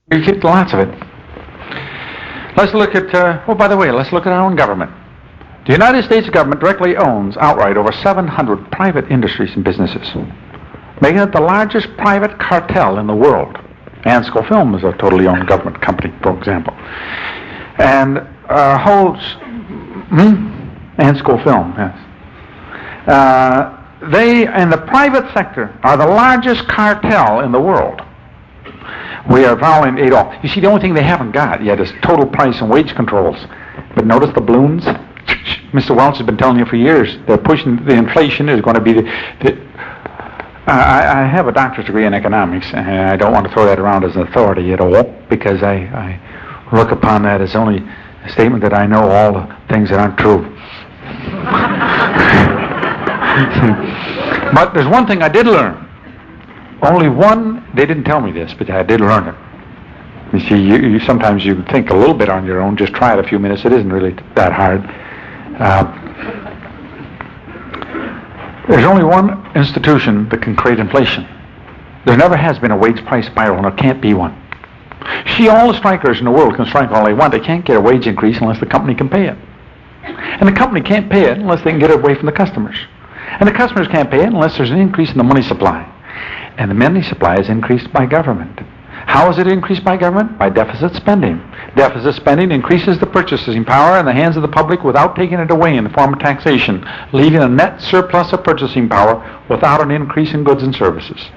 We get lots of it. Let's look at, by the way, let's look at our own government. The United States government directly owns outright over 700 private industries and businesses, making it the largest private cartel in the world. Ansco Film is a totally owned government company, for example. And holds... Ansco Film, yes. They, in the private sector, are the largest cartel in the world. We are following Adolf. You see, the only thing they haven't got yet is total price and wage controls. But notice the balloons. Mr. Welch has been telling you for years, they're pushing, the inflation is going to be I have a doctorate degree in economics, and I don't want to throw that around as an authority at all, because I look upon that as only a statement that I know all the things that aren't true. But there's one thing I did learn. Only one, they didn't tell me this, but I did learn it. You see, you sometimes you think a little bit on your own, just try it a few minutes, it isn't really that hard. There's only one institution that can create inflation. There never has been a wage price spiral, and there can't be one. See, all the strikers in the world can strike all they want. They can't get a wage increase unless the company can pay it. And the company can't pay it unless they can get it away from the customers. And the customers can't pay it unless there's an increase in the money supply. And the money supply is increased by government. How is it increased by government? By deficit spending. Deficit spending increases the purchasing power in the hands of the public without taking it away in the form of taxation, leaving a net surplus of purchasing power without an increase in goods and services.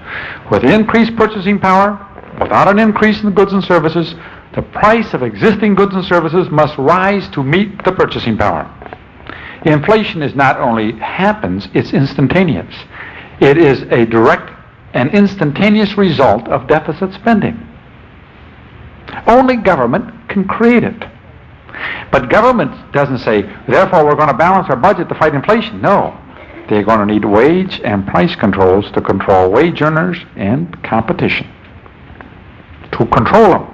With increased purchasing power, without an increase in the goods and services, the price of existing goods and services must rise to meet the purchasing power. Inflation is not only happens, it's instantaneous. It is a direct and instantaneous result of deficit spending. Only government can create it. But government doesn't say, therefore we're going to balance our budget to fight inflation. No. They're going to need wage and price controls to control wage earners and competition. To control them.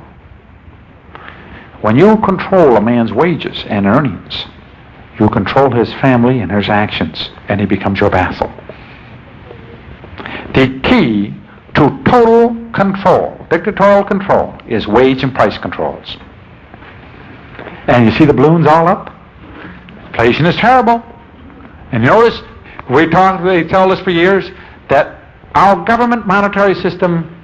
When you control a man's wages and earnings, you control his family and his actions, and he becomes your vassal. The key to total control, dictatorial control, is wage and price controls. And you see the balloons all up? Inflation is terrible. And you notice, they tell us for years that our government monetary system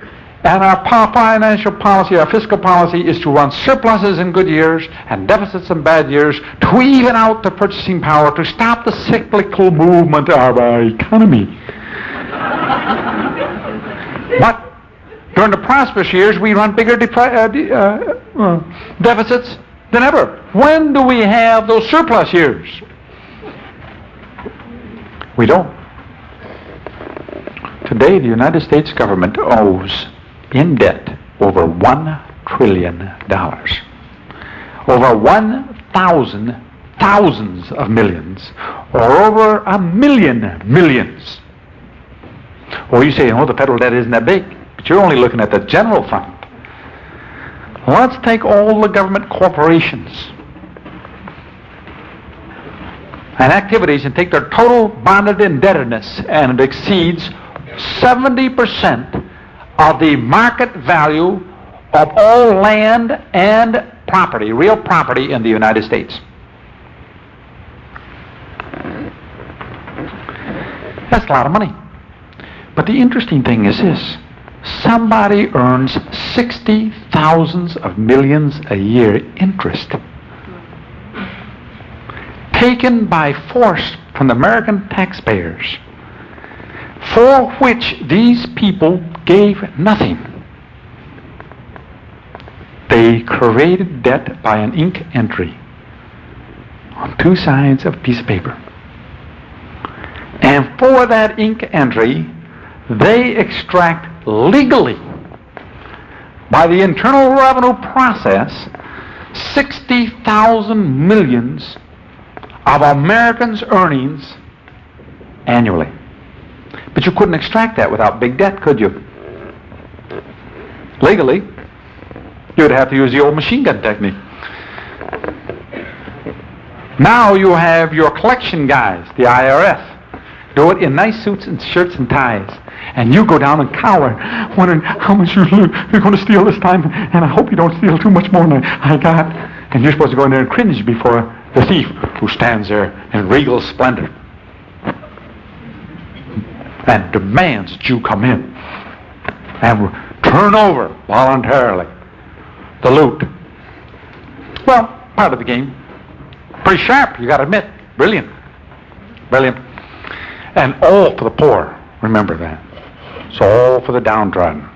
and our financial policy, our fiscal policy, is to run surpluses in good years and deficits in bad years to even out the purchasing power, to stop the cyclical movement of our economy. But during the prosperous years, we run bigger deficits than ever. When do we have those surplus years? We don't. Today, the United States government owes in debt over $1 trillion. Over 1,000 thousands of millions, or over 1 million millions. Well, you say, oh, the federal debt isn't that big, but you're only looking at the general fund. Let's take all the government corporations and activities and take their total bonded indebtedness, and it exceeds 70% of the market value of all land and property, real property in the United States. That's a lot of money. But the interesting thing is this: somebody earns 60 thousands of millions a year interest, taken by force from the American taxpayers, for which these people gave nothing. They created debt by an ink entry on two sides of a piece of paper. And for that ink entry, they extract legally, by the Internal Revenue process, 60,000 millions of Americans' earnings annually. But you couldn't extract that without big debt, could you? Legally, you would have to use the old machine gun technique. Now you have your collection guys, the IRS. do it in nice suits and shirts and ties. And you go down and cower, wondering how much you're going to steal this time, and I hope you don't steal too much more than I got. And you're supposed to go in there and cringe before the thief who stands there in regal splendor and demands that you come in and turn over voluntarily the loot. Well, part of the game. Pretty sharp, you got to admit. Brilliant. Brilliant. And all for the poor. Remember that. It's all for the downtrodden.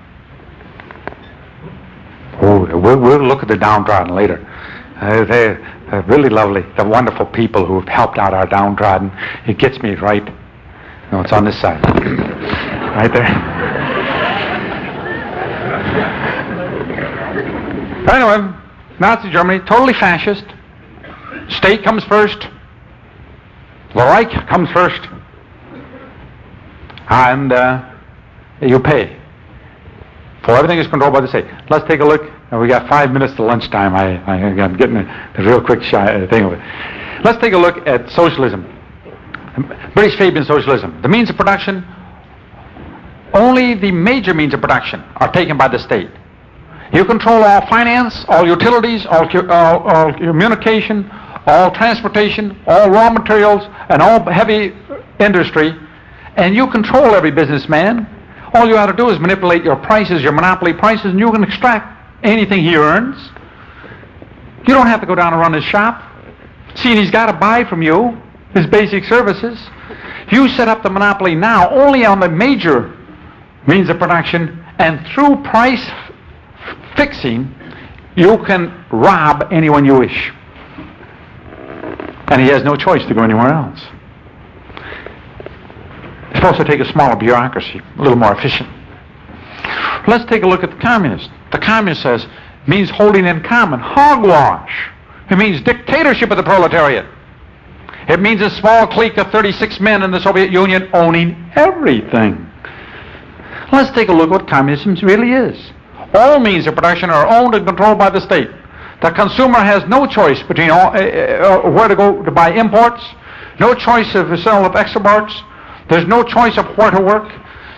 Oh, we'll look at the downtrodden later. They're really lovely. The wonderful people who have helped out our downtrodden. It gets me right. No, it's on this side. Right there. Anyway, Nazi Germany, totally fascist. State comes first. The Reich comes first. And you pay. For everything is controlled by the state. Let's take a look. We got 5 minutes to lunchtime. I'm getting a real quick thing of it. Let's take a look at socialism. British Fabian socialism. The means of production, only the major means of production are taken by the state. You control all finance, all utilities, all communication, all transportation, all raw materials, and all heavy industry, and you control every businessman. All you have to do is manipulate your prices, your monopoly prices, and you can extract anything he earns. You don't have to go down and run his shop. See, he's got to buy from you his basic services. You set up the monopoly now only on the major means of production, and through price fixing, you can rob anyone you wish. And he has no choice to go anywhere else. It's supposed to take a smaller bureaucracy, a little more efficient. Let's take a look at the communist. The communist says, means holding in common, hogwash. It means dictatorship of the proletariat. It means a small clique of 36 men in the Soviet Union owning everything. Let's take a look at what communism really is. All means of production are owned and controlled by the state. The consumer has no choice between where to go to buy imports, no choice of the sale of exports. There's no choice of where to work.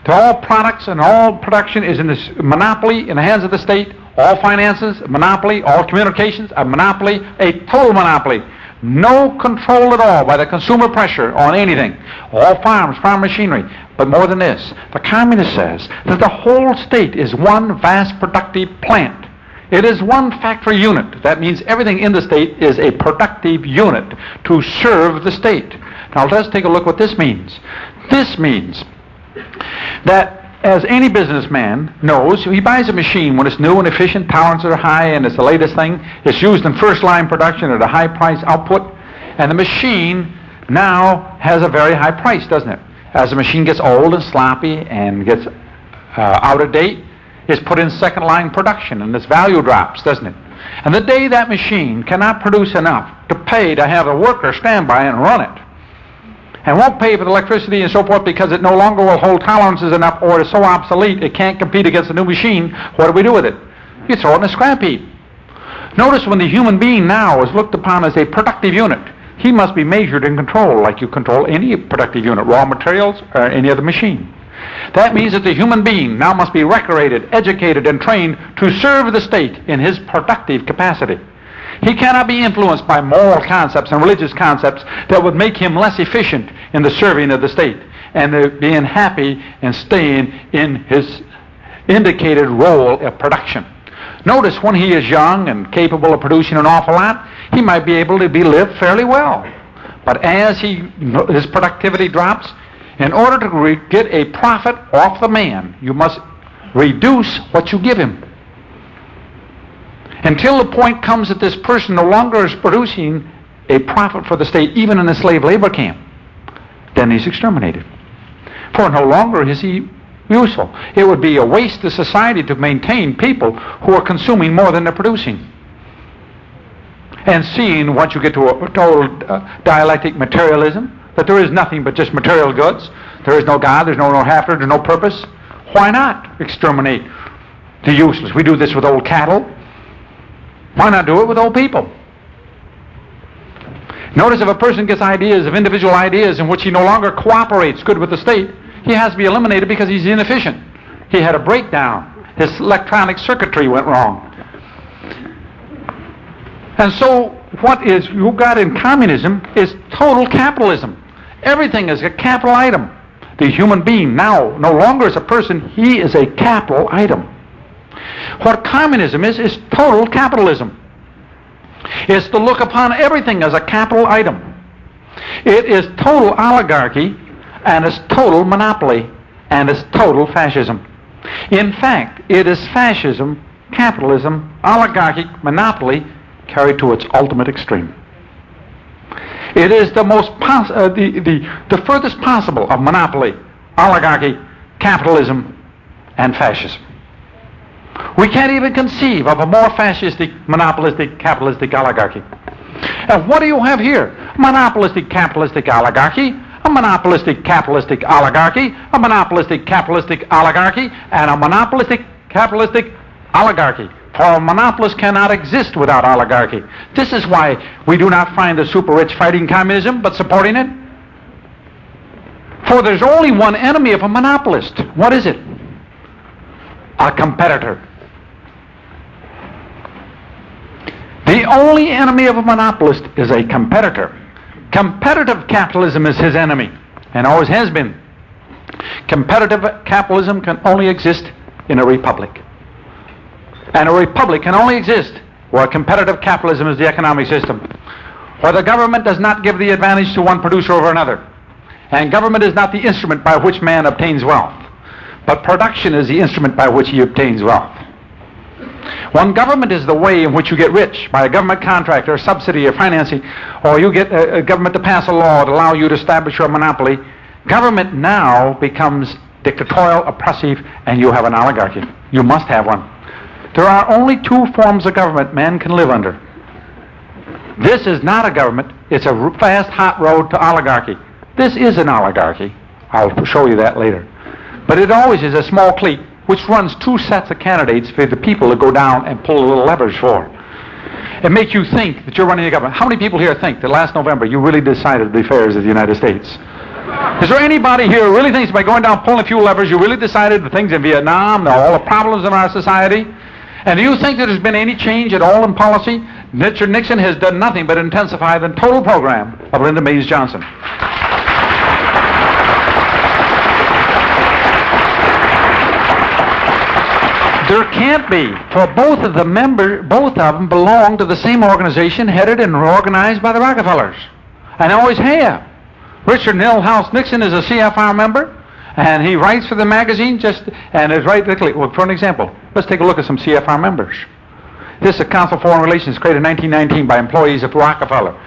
All products and all production is in this monopoly in the hands of the state. All finances, a monopoly. All communications, a monopoly. A total monopoly. No control at all by the consumer pressure on anything. All farms, farm machinery. But more than this, the communist says that the whole state is one vast productive plant. It is one factory unit. That means everything in the state is a productive unit to serve the state. Now let's take a look what this means. This means that as any businessman knows, he buys a machine when it's new and efficient, tolerances are high, and it's the latest thing. It's used in first-line production at a high price output, and the machine now has a very high price, doesn't it? As the machine gets old and sloppy and gets out of date, it's put in second-line production, and its value drops, doesn't it? And the day that machine cannot produce enough to pay to have a worker stand by and run it, and won't pay for the electricity and so forth because it no longer will hold tolerances enough, or it is so obsolete it can't compete against a new machine, what do we do with it? You throw it in a scrap heap. Notice when the human being now is looked upon as a productive unit, he must be measured and controlled like you control any productive unit, raw materials or any other machine. That means that the human being now must be recreated, educated, and trained to serve the state in his productive capacity. He cannot be influenced by moral concepts and religious concepts that would make him less efficient in the serving of the state and being happy and staying in his indicated role of production. Notice when he is young and capable of producing an awful lot, he might be able to live fairly well. But as his productivity drops, in order to get a profit off the man, you must reduce what you give him. Until the point comes that this person no longer is producing a profit for the state, even in a slave labor camp, then he's exterminated. For no longer is he useful. It would be a waste to society to maintain people who are consuming more than they're producing. And seeing, once you get to a total dialectic materialism, that there is nothing but just material goods, there is no God, there's no hereafter, there's no purpose, why not exterminate the useless? We do this with old cattle. Why not do it with old people? Notice if a person gets ideas of individual ideas in which he no longer cooperates good with the state, he has to be eliminated because he's inefficient. He had a breakdown. His electronic circuitry went wrong. And so what is you got in communism is total capitalism. Everything is a capital item. The human being now no longer is a person, he is a capital item. What communism is total capitalism. It's to look upon everything as a capital item. It is total oligarchy, and it's total monopoly, and it's total fascism. In fact, it is fascism, capitalism, oligarchy, monopoly carried to its ultimate extreme. It is the most the furthest possible of monopoly, oligarchy, capitalism, and fascism. We can't even conceive of a more fascistic, monopolistic, capitalistic oligarchy. And what do you have here? Monopolistic, capitalistic oligarchy, a monopolistic, capitalistic oligarchy, a monopolistic, capitalistic oligarchy, and a monopolistic, capitalistic oligarchy. For a monopolist cannot exist without oligarchy. This is why we do not find the super rich fighting communism, but supporting it. For there's only one enemy of a monopolist. What is it? A competitor. The only enemy of a monopolist is a competitor. Competitive capitalism is his enemy, and always has been. Competitive capitalism can only exist in a republic. And a republic can only exist where competitive capitalism is the economic system, where the government does not give the advantage to one producer over another. And government is not the instrument by which man obtains wealth, but production is the instrument by which he obtains wealth. When government is the way in which you get rich, by a government contract or subsidy or financing, or you get a government to pass a law to allow you to establish your monopoly, government now becomes dictatorial, oppressive, and you have an oligarchy. You must have one. There are only two forms of government man can live under. This is not a government. It's a fast, hot road to oligarchy. This is an oligarchy. I'll show you that later. But it always is a small clique which runs two sets of candidates for the people to go down and pull little levers for. It makes you think that you're running a government. How many people here think that last November you really decided the affairs of the United States? Is there anybody here who really thinks by going down pulling a few levers you really decided the things in Vietnam, all the problems in our society? And do you think that there's been any change at all in policy? Richard Nixon has done nothing but intensify the total program of Lyndon Baines Johnson. There can't be, for both of them belong to the same organization headed and organized by the Rockefellers. And always have. Richard Milhouse Nixon is a CFR member, and he writes for the magazine and is right. Well, for an example, let's take a look at some CFR members. This is a Council of Foreign Relations created in 1919 by employees of Rockefeller.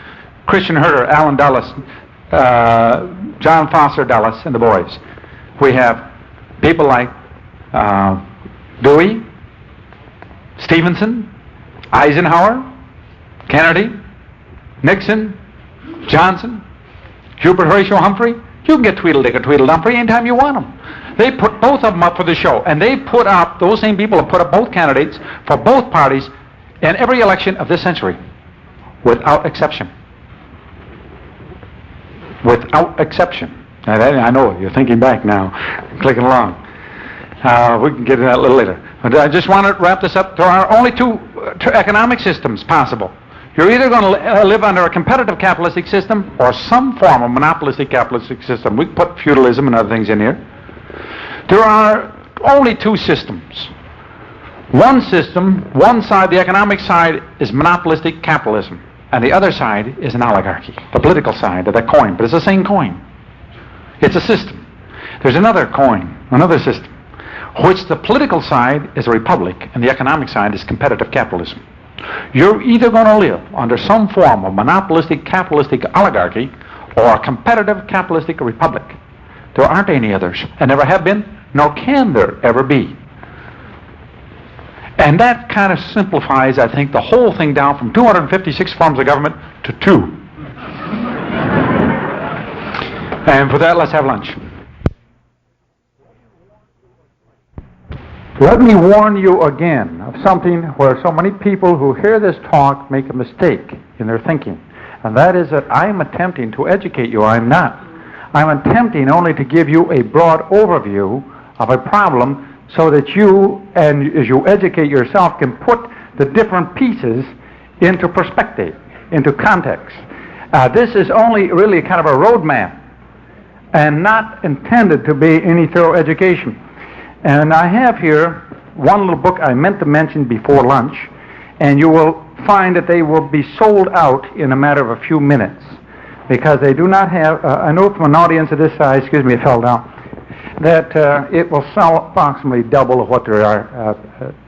Christian Herter, Alan Dulles, John Foster Dulles, and the boys. We have people like Dewey, Stevenson, Eisenhower, Kennedy, Nixon, Johnson, Hubert Horatio Humphrey. You can get Tweedledee or Tweedledumfrey anytime you want them. They put both of them up for the show, and they put up, those same people have put up both candidates for both parties in every election of this century, without exception. Without exception. And I know, you're thinking back now, clicking along. We can get into that a little later. But I just want to wrap this up. There are only two economic systems possible. You're either going to live under a competitive capitalistic system or some form of monopolistic capitalistic system. We put feudalism and other things in here. There are only two systems. One system, one side, the economic side, is monopolistic capitalism, and the other side is an oligarchy, the political side of that coin. But it's the same coin. It's a system. There's another coin, another system, which the political side is a republic, and the economic side is competitive capitalism. You're either going to live under some form of monopolistic capitalistic oligarchy or a competitive capitalistic republic. There aren't any others, and never have been, nor can there ever be. And that kind of simplifies, I think, the whole thing down from 256 forms of government to 2. And for that, let's have lunch. Let me warn you again of something where so many people who hear this talk make a mistake in their thinking. and that is that I'm attempting to educate you. I'm not. I'm attempting only to give you a broad overview of a problem so that you, and as you educate yourself, can put the different pieces into perspective, into context. This is only really kind of a roadmap and not intended to be any thorough education. And I have here one little book I meant to mention before lunch, and you will find that they will be sold out in a matter of a few minutes because they do not have, I know from an audience of this size, excuse me, it fell down, that it will sell approximately double of what there are,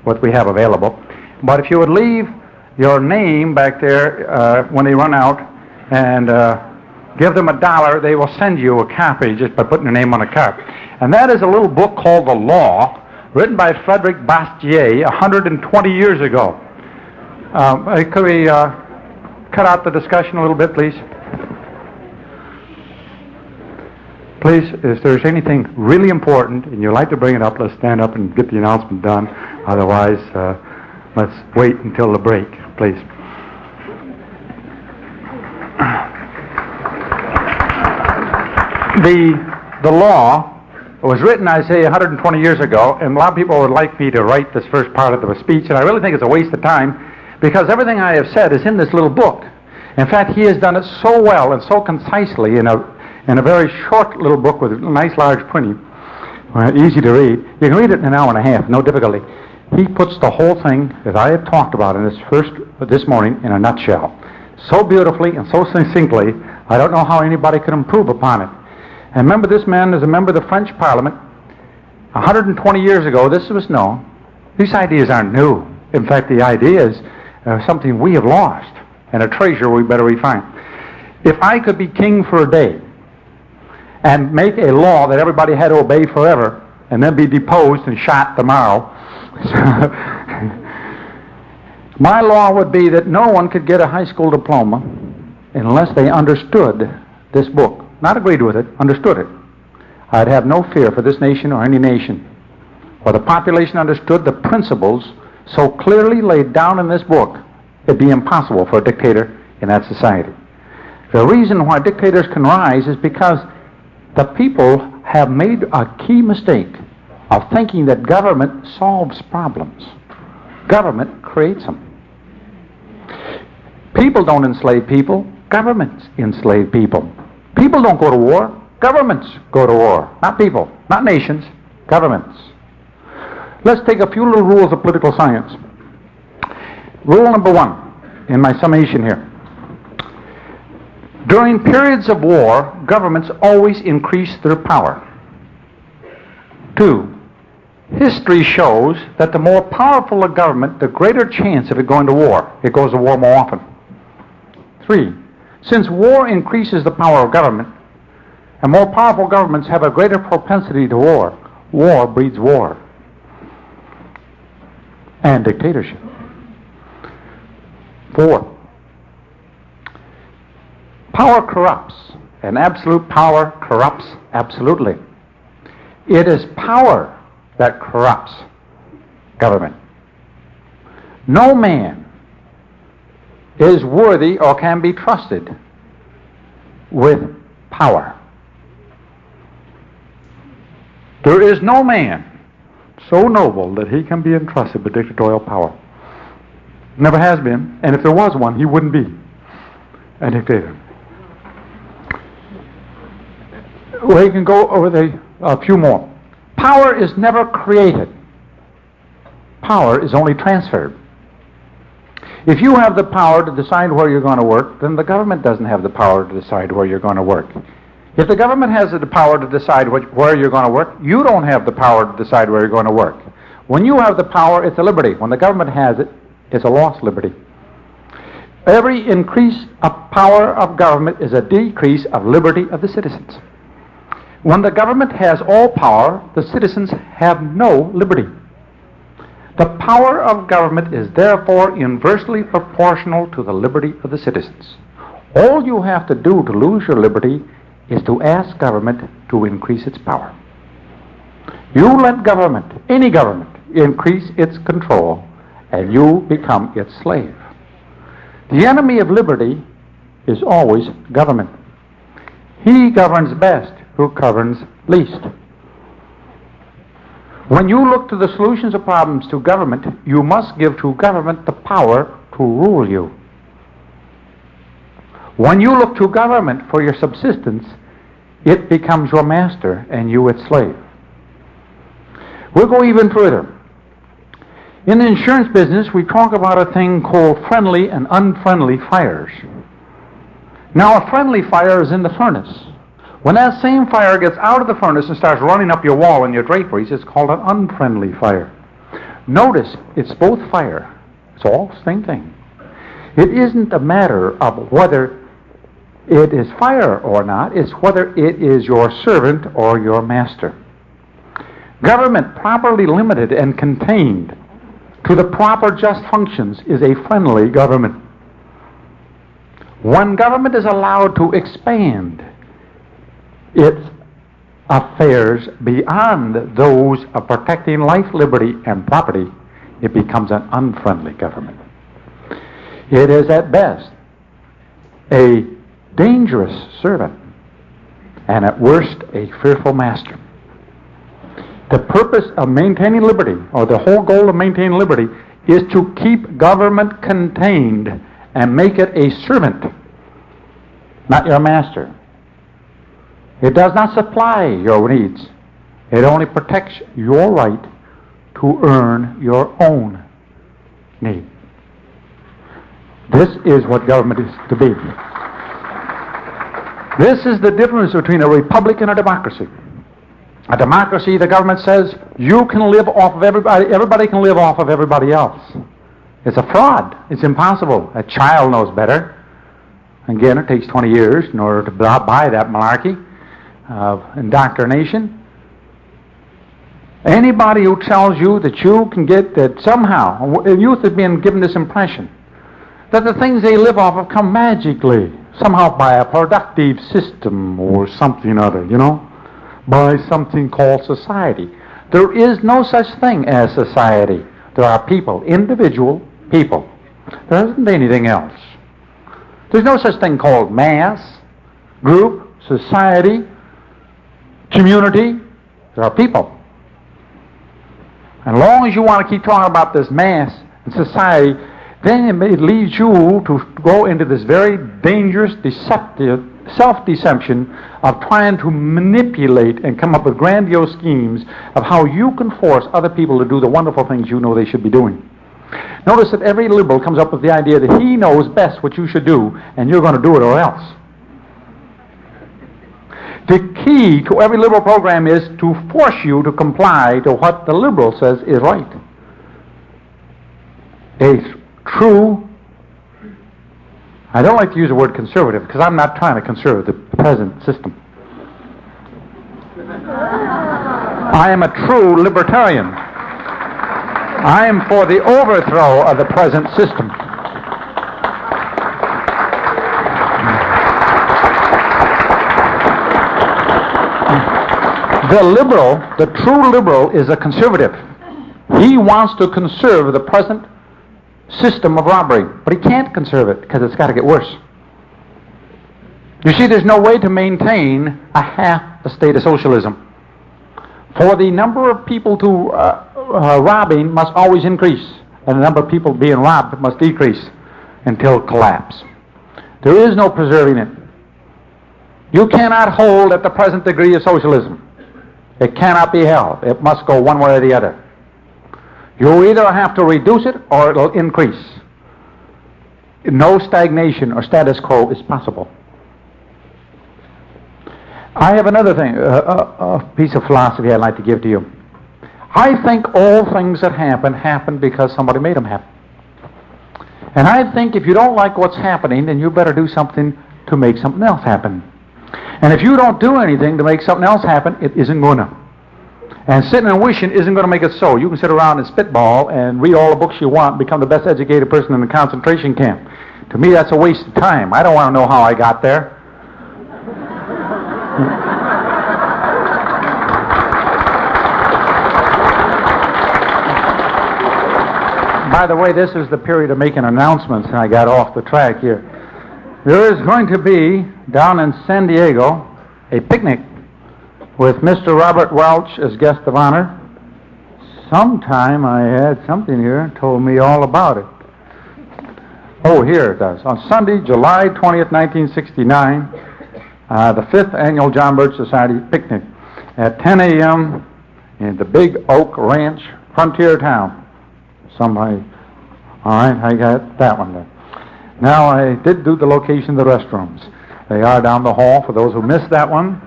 what we have available. But if you would leave your name back there when they run out and give them $1, they will send you a copy just by putting your name on a card. And that is a little book called The Law, written by Frederick Bastiat 120 years ago. Could we cut out the discussion a little bit, please? Please, if there's anything really important and you'd like to bring it up, let's stand up and get the announcement done. Otherwise, let's wait until the break, please. The law was written, I say, 120 years ago, and a lot of people would like me to write this first part of the speech, and I really think it's a waste of time because everything I have said is in this little book. In fact, he has done it so well and so concisely in a very short little book with nice large printing, easy to read. You can read it in an hour and a half, no difficulty. He puts the whole thing that I have talked about in this morning in a nutshell. So beautifully and so succinctly, I don't know how anybody could improve upon it. And remember, this man is a member of the French Parliament. 120 years ago, this was known. These ideas aren't new. In fact, the idea is something we have lost and a treasure we better refine. If I could be king for a day and make a law that everybody had to obey forever and then be deposed and shot tomorrow, my law would be that no one could get a high school diploma unless they understood this book. Not agreed with it, understood it. I'd have no fear for this nation or any nation. Or the population understood the principles so clearly laid down in this book, it'd be impossible for a dictator in that society. The reason why dictators can rise is because the people have made a key mistake of thinking that government solves problems. Government creates them. People don't enslave people. Governments enslave people. People don't go to war. Governments go to war. Not people, not nations, governments. Let's take a few little rules of political science. Rule number 1 in my summation here. During periods of war, governments always increase their power. 2, history shows that the more powerful a government, the greater chance of it going to war. It goes to war more often. 3, since war increases the power of government, and more powerful governments have a greater propensity to war, war breeds war and dictatorship. 4, power corrupts, and absolute power corrupts absolutely. It is power that corrupts government. No man is worthy or can be trusted with power. There is no man so noble that he can be entrusted with dictatorial power. Never has been, and if there was one, he wouldn't be a dictator. We can go over a few more. Power is never created. Power is only transferred. If you have the power to decide where you're going to work, then the government doesn't have the power to decide where you're going to work. If the government has the power to decide where you're going to work, you don't have the power to decide where you're going to work. When you have the power, it's a liberty. When the government has it, it's a lost liberty. Every increase of power of government is a decrease of liberty of the citizens. When the government has all power, the citizens have no liberty. The power of government is therefore inversely proportional to the liberty of the citizens. All you have to do to lose your liberty is to ask government to increase its power. You let government, any government, increase its control, and you become its slave. The enemy of liberty is always government. He governs best who governs least. When you look to the solutions of problems to government, you must give to government the power to rule you. When you look to government for your subsistence, it becomes your master and you its slave. We'll go even further. In the insurance business, we talk about a thing called friendly and unfriendly fires. Now, a friendly fire is in the furnace. When that same fire gets out of the furnace and starts running up your wall and your draperies, it's called an unfriendly fire. Notice, it's both fire. It's all the same thing. It isn't a matter of whether it is fire or not. It's whether it is your servant or your master. Government properly limited and contained to the proper just functions is a friendly government. When government is allowed to expand its affairs beyond those of protecting life, liberty, and property, it becomes an unfriendly government. It is at best a dangerous servant, and at worst a fearful master. The purpose of maintaining liberty, or the whole goal of maintaining liberty, is to keep government contained and make it a servant, not your master. It does not supply your needs. It only protects your right to earn your own need. This is what government is to be. This is the difference between a republic and a democracy. A democracy, the government says, you can live off of everybody can live off of everybody else. It's a fraud. It's impossible. A child knows better. Again, it takes 20 years in order to buy that malarkey of indoctrination. Anybody who tells you that you can get that somehow, youth is being given this impression that the things they live off of come magically, somehow by a productive system or something other, by something called society. There is no such thing as society. There are people, individual people. There isn't anything else. There's no such thing called mass, group, society, community. There are people. And as long as you want to keep talking about this mass and society, then it leads you to go into this very dangerous, deceptive self-deception of trying to manipulate and come up with grandiose schemes of how you can force other people to do the wonderful things you know they should be doing. Notice that every liberal comes up with the idea that he knows best what you should do, and you're going to do it or else. The key to every liberal program is to force you to comply to what the liberal says is right. A true, I don't like to use the word conservative because I'm not trying to conserve the present system. I am a true libertarian. I am for the overthrow of the present system. The liberal, the true liberal, is a conservative. He wants to conserve the present system of robbery, but he can't conserve it because it's got to get worse. You see, there's no way to maintain a half a state of socialism. For the number of people to robbing must always increase, and the number of people being robbed must decrease until collapse. There is no preserving it. You cannot hold at the present degree of socialism. It cannot be held. It must go one way or the other. You either have to reduce it or it'll increase. No stagnation or status quo is possible. I have another thing, a piece of philosophy I'd like to give to you. I think all things that happen because somebody made them happen. And I think if you don't like what's happening, then you better do something to make something else happen. And if you don't do anything to make something else happen, it isn't going to. And sitting and wishing isn't going to make it so. You can sit around and spitball and read all the books you want and become the best educated person in the concentration camp. To me, that's a waste of time. I don't want to know how I got there. By the way, this is the period of making announcements, and I got off the track here. There is going to be, down in San Diego, a picnic with Mr. Robert Welch as guest of honor. Sometime I had something here, told me all about it. Oh, here it does. On Sunday, July 20th, 1969, the 5th Annual John Birch Society picnic at 10 a.m. in the Big Oak Ranch, Frontier Town. Somebody, all right, I got that one there. Now, I did do the location of the restrooms. They are down the hall for those who missed that one.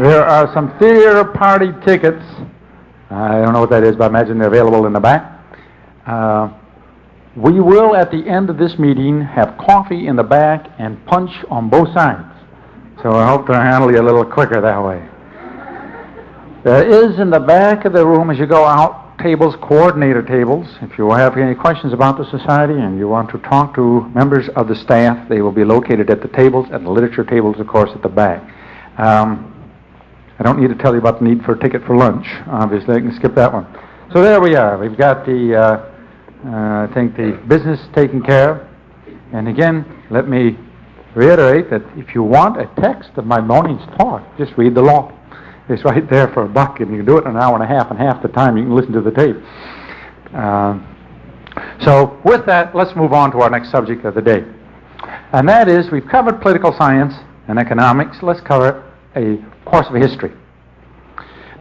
There are some theater party tickets. I don't know what that is, but I imagine they're available in the back. We will, at the end of this meeting, have coffee in the back and punch on both sides. So I hope to handle you a little quicker that way. There is in the back of the room, as you go out, tables, coordinator tables. If you have any questions about the society and you want to talk to members of the staff, they will be located at the tables, and the literature tables, of course, at the back. I don't need to tell you about the need for a ticket for lunch. Obviously, I can skip that one. So there we are. We've got the, I think, the business taken care of. And again, let me reiterate that if you want a text of my morning's talk, just read the law. It's right there for $1, and you can do it in an hour and a half, and half the time you can listen to the tape. So with that, let's move on to our next subject of the day. And that is, we've covered political science and economics. Let's cover a course of history.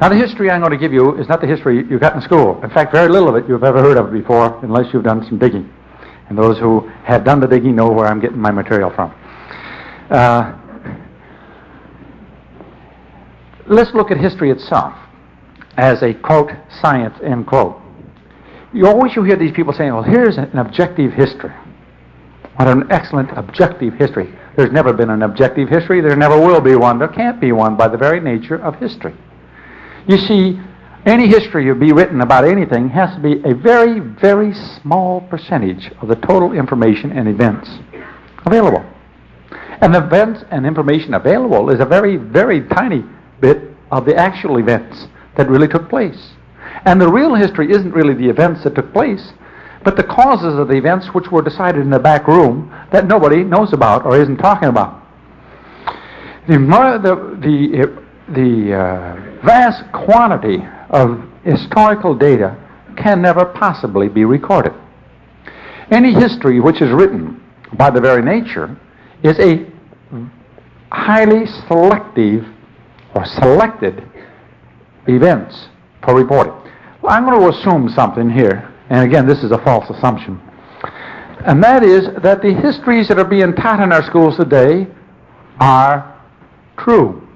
Now, the history I'm going to give you is not the history you got in school. In fact, very little of it you've ever heard of before, unless you've done some digging. And those who have done the digging know where I'm getting my material from. Let's look at history itself as a, quote, science, end quote. You hear these people saying, well, here's an objective history. What an excellent objective history. There's never been an objective history. There never will be one. There can't be one by the very nature of history. You see, any history to be written about anything has to be a very, very small percentage of the total information and events available. And the events and information available is a very, very tiny bit of the actual events that really took place. And the real history isn't really the events that took place, but the causes of the events which were decided in the back room that nobody knows about or isn't talking about. The vast quantity of historical data can never possibly be recorded. Any history which is written by the very nature is a highly selective or selected events for reporting. Well, I'm going to assume something here, and again, this is a false assumption, and that is that the histories that are being taught in our schools today are true.